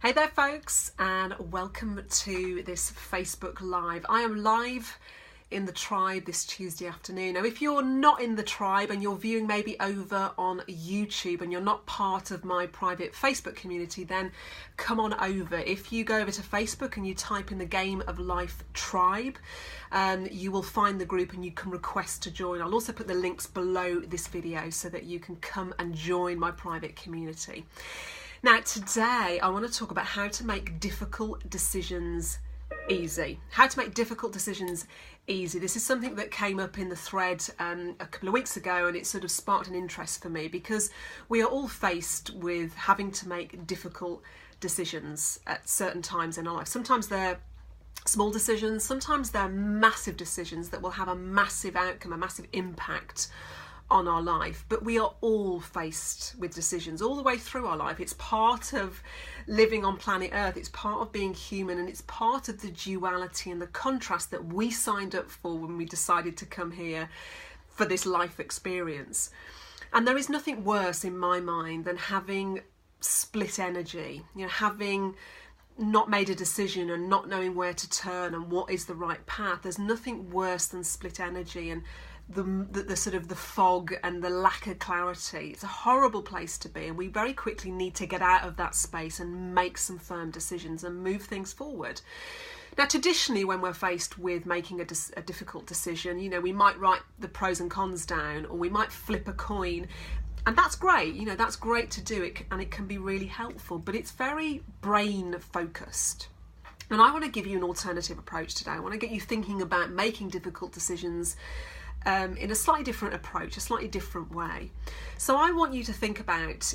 Hey there folks, and welcome to this Facebook Live. I am live in the tribe this Tuesday afternoon. Now if you're not in the tribe and you're viewing maybe over on YouTube and you're not part of my private Facebook community, then come on over. If you go over to Facebook and you type in the Game of Life tribe, you will find the group and you can request to join. I'll also put the links below this video so that you can come and join my private community. Now today I want to talk about how to make difficult decisions easy. How to make difficult decisions easy. This is something that came up in the thread a couple of weeks ago, and it sort of sparked an interest for me because we are all faced with having to make difficult decisions at certain times in our life. Sometimes they're small decisions, sometimes they're massive decisions that will have a massive outcome, a massive impact on our life. But we are all faced with decisions all the way through our life. It's part of living on planet Earth, it's part of being human, and it's part of the duality and the contrast that we signed up for when we decided to come here for this life experience. And there is nothing worse in my mind than having split energy, having not made a decision and not knowing where to turn and what is the right path. There's nothing worse than split energy and the sort of the fog and the lack of clarity. It's a horrible place to be, and we very quickly need to get out of that space and make some firm decisions and move things forward. Now traditionally, when we're faced with making a difficult decision, we might write the pros and cons down, or we might flip a coin. And that's great, that's great to do it, and it can be really helpful, but it's very brain focused. And I want to give you an alternative approach today. I want to get you thinking about making difficult decisions in a slightly different approach, a slightly different way. So I want you to think about,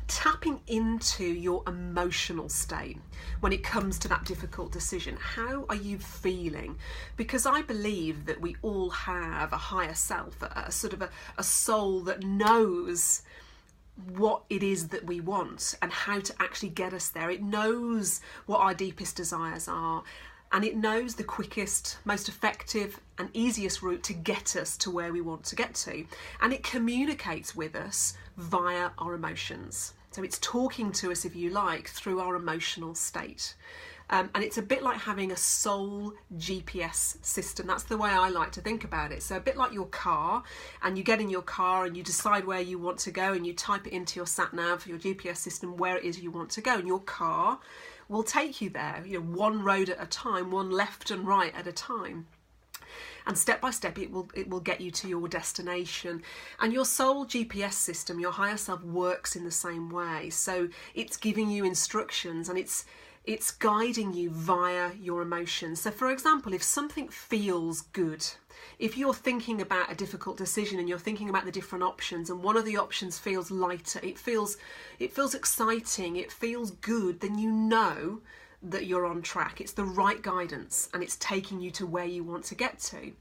tapping into your emotional state when it comes to that difficult decision. How are you feeling? Because I believe that we all have a higher self, a sort of a soul that knows what it is that we want and how to actually get us there. It knows what our deepest desires are, and it knows the quickest, most effective and easiest route to get us to where we want to get to. And it communicates with us via our emotions. So it's talking to us, if you like, through our emotional state. And it's a bit like having a soul GPS system. That's the way I like to think about it. So a bit like your car, and you get in your car and you decide where you want to go and you type it into your sat nav, your GPS system, where it is you want to go, and your car will take you there, one road at a time, one left and right at a time. And step by step it will get you to your destination. And your soul GPS system, your higher self, works in the same way. So it's giving you instructions, and it's guiding you via your emotions. So for example, if something feels good, if you're thinking about a difficult decision and you're thinking about the different options, and one of the options feels lighter, it feels exciting, it feels good, then you know that you're on track. It's the right guidance and it's taking you to where you want to get to.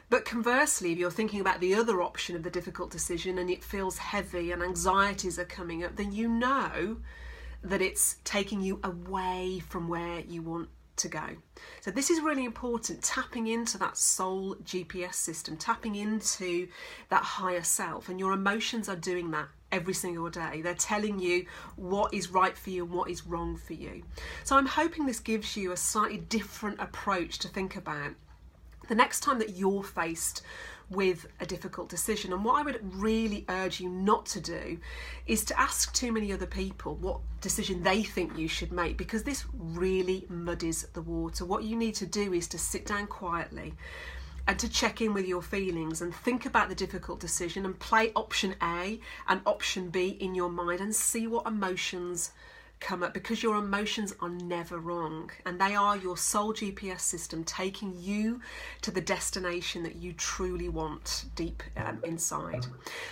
But conversely, if you're thinking about the other option of the difficult decision and it feels heavy and anxieties are coming up, then you know that it's taking you away from where you want to go. So this is really important, tapping into that soul GPS system, tapping into that higher self, and your emotions are doing that every single day. They're telling you what is right for you and what is wrong for you. So I'm hoping this gives you a slightly different approach to think about the next time that you're faced with a difficult decision. And what I would really urge you not to do is to ask too many other people what decision they think you should make, because this really muddies the water. What you need to do is to sit down quietly and to check in with your feelings and think about the difficult decision and play option A and option B in your mind and see what emotions come up, because your emotions are never wrong, and they are your soul GPS system taking you to the destination that you truly want deep inside.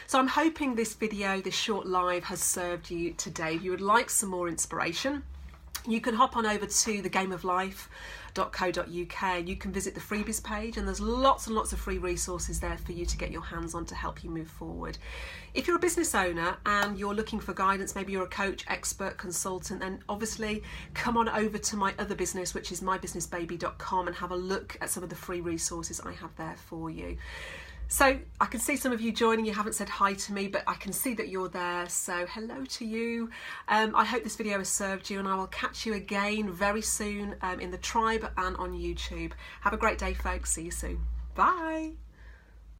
So I'm hoping this video, this short live, has served you today. If you would like some more inspiration, you can hop on over to thegameoflife.co.uk and you can visit the freebies page, and there's lots and lots of free resources there for you to get your hands on to help you move forward. If you're a business owner and you're looking for guidance, maybe you're a coach, expert, consultant, then obviously come on over to my other business, which is mybusinessbaby.com, and have a look at some of the free resources I have there for you. So I can see some of you joining. You haven't said hi to me, but I can see that you're there. So hello to you. I hope this video has served you, and I will catch you again very soon in the tribe and on YouTube. Have a great day, folks. See you soon. Bye.